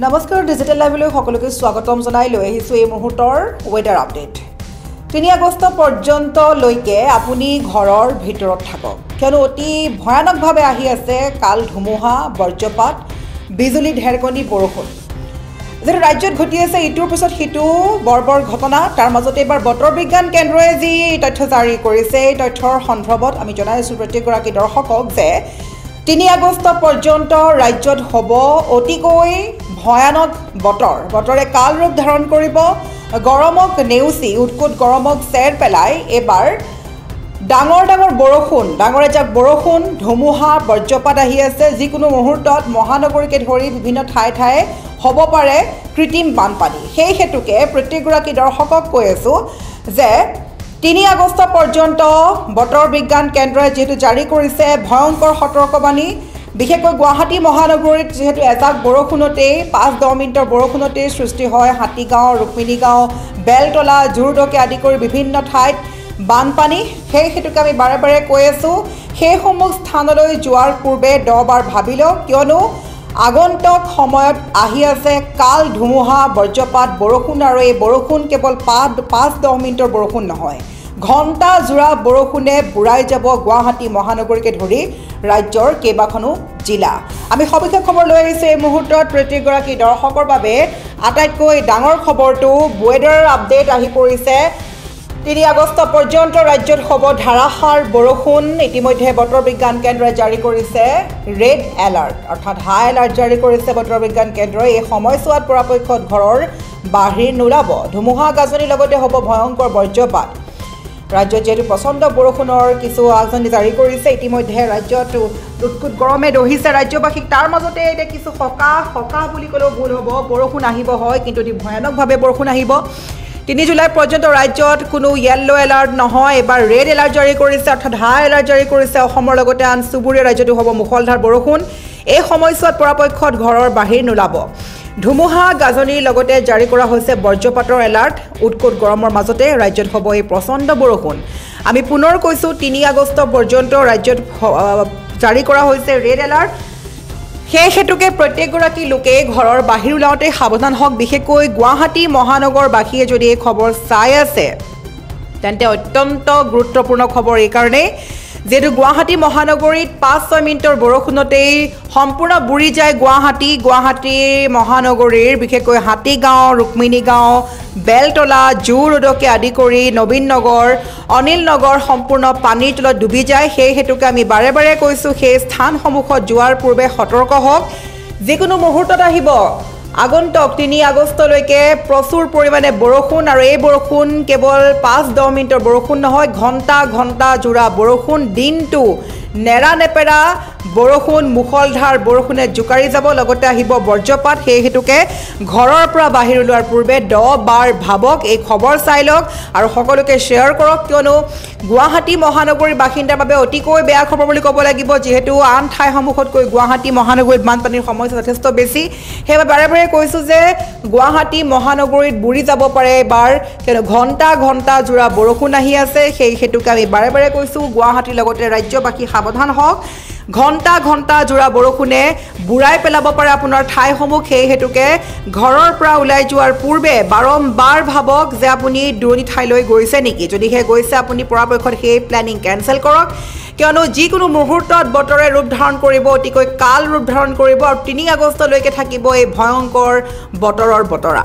নমস্কাৰ ডিজিটেল লাইভলৈ সকলোকে স্বাগতম জনাই লৈ আহিছো এই মুহূৰ্তৰ ওয়েদাৰ আপডেট 3 আগষ্ট পৰ্যন্ত লৈকে আপুনি ঘৰৰ ভিতৰত থাকক কিয়নো অতি ভয়ানকভাৱে আহি আছে কাল ধুমুহা বজ্ৰপাত বিজুলী ঢেৰকনি বৰষুণ যেটো ৰাজ্যত ঘটি আছে ইটোৰ পিছত হিটো বৰবৰ ঘটনা তাৰ মাজতে এবাৰ বতৰ বিজ্ঞান কেন্দ্ৰই যি তথ্য জাৰি কৰিছে এই তথ্যৰ সন্দৰ্ভত আমি জনাইছো প্ৰত্যেকগৰাকী দৰ্শকক যে 3 আগষ্ট পৰ্যন্ত ৰাজ্যত হ'ব অতিকৈ ভয়ানক বতৰে কাল ৰূপ ধাৰণ কৰিব গৰমক নেউচি উৎকট গৰমক চেৰ পেলাই এবাৰ ডাঙৰ বৰষুণ ডাঙৰ এজাক বৰষুণ ধুমুহা বজ্ৰপাত আহি আছে যিকোনো মুহূৰ্তত মহানগৰীকে ধৰি বিভিন্ন ঠাই হ'ব পাৰে কৃত্ৰিম বানপানী সেই হেতুকে প্ৰত্যেকগৰাকী দৰ্শকক কৈ আছো যে 3 আগষ্ট পৰ্যন্ত বতৰ বিজ্ঞান কেন্দ্ৰই যেটো জাৰি কৰিছে ভয়ংকৰ সতৰ্কবাণী বিশেষকৈ গুৱাহাটী মহানগৰীত যেহেতু এজাক বৰষুণতে 5-10 মিনিটৰ বৰষুণতে সৃষ্টি হয় হাতীগাঁও ৰুক্মিণীগাঁও বেলতলা জুৰডকে আদি কৰি বিভিন্ন ঠাইত বানপানী সেই হেতুকে আমি বাৰে বাৰে কৈ আছো সেই সমূহ স্থানলৈ যোৱাৰ পূৰ্বে 10 বাৰ ভাবি লওক কিয়নো আগন্তুক সময়ত আহি আছে কাল ধুমুহা বজ্ৰপাত বৰষুণ আৰু এই বৰষুণ কেৱল 5-10 মিনিটৰ বৰষুণ নহয় ঘণ্টা জোৰা বৰষুণে বুঢ়াই যাব গুৱাহাটী মহানগৰীকে ধৰি ৰাজ্যৰ কেইবাখনো জিলা আমি সবিশেষ খবৰ লৈ আহিছো এই মুহূৰ্তত প্ৰত্যেকগৰাকী দৰ্শকৰ বাবে আটাইতকৈ ডাঙৰ খবৰটো ওয়েদাৰ আপডেট আহি পৰিছে 3 আগষ্ট পৰ্যন্ত ৰাজ্যত হ'ব ধাৰাসাৰ বৰষুণ ইতিমধ্যে বতৰ বিজ্ঞান কেন্দ্ৰই জাৰি কৰিছে ৰেড এলাৰ্ট অৰ্থাৎ হাই এলাৰ্ট জাৰি কৰিছে বতৰ বিজ্ঞান কেন্দ্ৰই এই সময়ছোৱাত পৰাপক্ষত ঘৰৰ বাহিৰ নোলাব ধুমুহা গাজনিৰ লগতে হ'ব ভয়ংকৰ বজ্ৰপাত ৰাজ্যত যেটো প্ৰচণ্ড বৰষুণৰ কিছু আগজনি জাৰি কৰিছে ইতিমধ্যে ৰাজ্যত উৎকট গৰমে দহিছে ৰাজ্যবাসীক তাৰ মাজতে এটা কিছু সকাহ বুলি ক'লেও ভুল হ'ব বৰষুণ আহিব হয় কিন্তু অতি ভয়ানকভাৱে বৰষুণ আহিব 3 জুলাই পৰ্যন্ত ৰাজ্যত কোনো য়েল্লো এলাৰ্ট নহয় এবাৰ ৰেড এলাৰ্ট জাৰি কৰিছে অৰ্থাৎ হাই এলাৰ্ট জাৰি কৰিছে অসমৰ লগতে আন চুবুৰীয়া ৰাজ্যতো হ'ব মুখলধাৰ বৰষুণ এই সময়ছোৱাত পৰাপক্ষত ঘৰৰ বাহিৰ নোলাব ধুমুহা গাজনিৰ লগতে জাৰি কৰা হৈছে বজ্ৰপাতৰ এলাৰ্ট উৎকট গৰমৰ মাজতে ৰাজ্যত হ'ব এই প্ৰচণ্ড বৰষুণ আমি পুনৰ কৈছো 3 আগষ্ট পৰ্যন্ত ৰাজ্যত জাৰি কৰা হৈছে ৰেড এলাৰ্ট সেই হেতুকে প্ৰত্যেকগৰাকী লোকে ঘৰৰ বাহিৰ ওলাওতে সাৱধান হওক বিশেষকৈ গুৱাহাটী মহানগৰবাসীয়ে যদি এই খবৰ চাই আছে তেন্তে অত্যন্ত গুৰুত্বপূৰ্ণ খবৰ এই কাৰণে যেটো গুৱাহাটী মহানগৰীত 5-6 মিনিটৰ বৰষুণতেই সম্পূৰ্ণ বুৰি যায় গুৱাহাটী মহানগৰীৰ বিশেষকৈ হাতীগাঁও ৰুক্মিণীগাঁও বেলতলা জুৰডকে আদি কৰি নবীন নগৰ অনিল নগৰ সম্পূৰ্ণ পানীৰ তলত ডুবি যায় সেই হেতুকে আমি বাৰে বাৰে কৈছো সেই স্থানসমূহত যোৱাৰ পূৰ্বে সতৰ্ক হওক যিকোনো মুহূৰ্তত আহিব আগন্তুক 3 আগষ্টলৈকে প্ৰচুৰ পৰিমাণে বৰষুণ আৰু এই বৰষুণ কেৱল 5-10 মিনিটৰ বৰষুণ নহয় ঘণ্টা জোৰা বৰষুণ দিনটো নেৰা নেপেৰা বৰষুণ মুখলধাৰ বৰষুণে জুকাৰি যাব লগতে আহিব বজ্ৰপাত সেই হেতুকে ঘৰৰ পৰা বাহিৰ ওলোৱাৰ পূৰ্বে 10 বাৰ ভাবক এই খবৰ চাই লওক আৰু সকলোকে শ্বেয়াৰ কৰক কিয়নো গুৱাহাটী মহানগৰীৰ বাসিন্দাৰ বাবে অতিকৈ বেয়া খবৰ বুলি ক'ব লাগিব যেহেতু আন ঠাইসমূহতকৈ গুৱাহাটী মহানগৰীত বানপানীৰ সমস্যা যথেষ্ট বেছি সেইবাবে বাৰে বাৰে কৈছো যে গুৱাহাটী মহানগৰীত বুৰি যাব পাৰে এবাৰ কিয়নো ঘণ্টা জোৰা বৰষুণ আহি আছে সেই হেতুকে আমি বাৰে বাৰে কৈছো গুৱাহাটীৰ লগতে ৰাজ্যবাসী সাৱধান হওক ঘণ্টা জোৰা বৰষুণে বুঢ়াই পেলাব পাৰে আপোনাৰ ঠাইসমূহ সেই হেতুকে ঘৰৰ পৰা ওলাই যোৱাৰ পূৰ্বে বাৰম্বাৰ ভাবক যে আপুনি দূৰণি ঠাইলৈ গৈছে নেকি যদিহে গৈছে আপুনি পৰাপক্ষত সেই প্লেনিং কেনসেল কৰক কিয়নো যিকোনো মুহূৰ্তত বতৰে ৰূপ ধাৰণ কৰিব অতিকৈ কাল ৰূপ ধাৰণ কৰিব আৰু 3 আগষ্টলৈকে থাকিব এই ভয়ংকৰ বতৰৰ বতৰা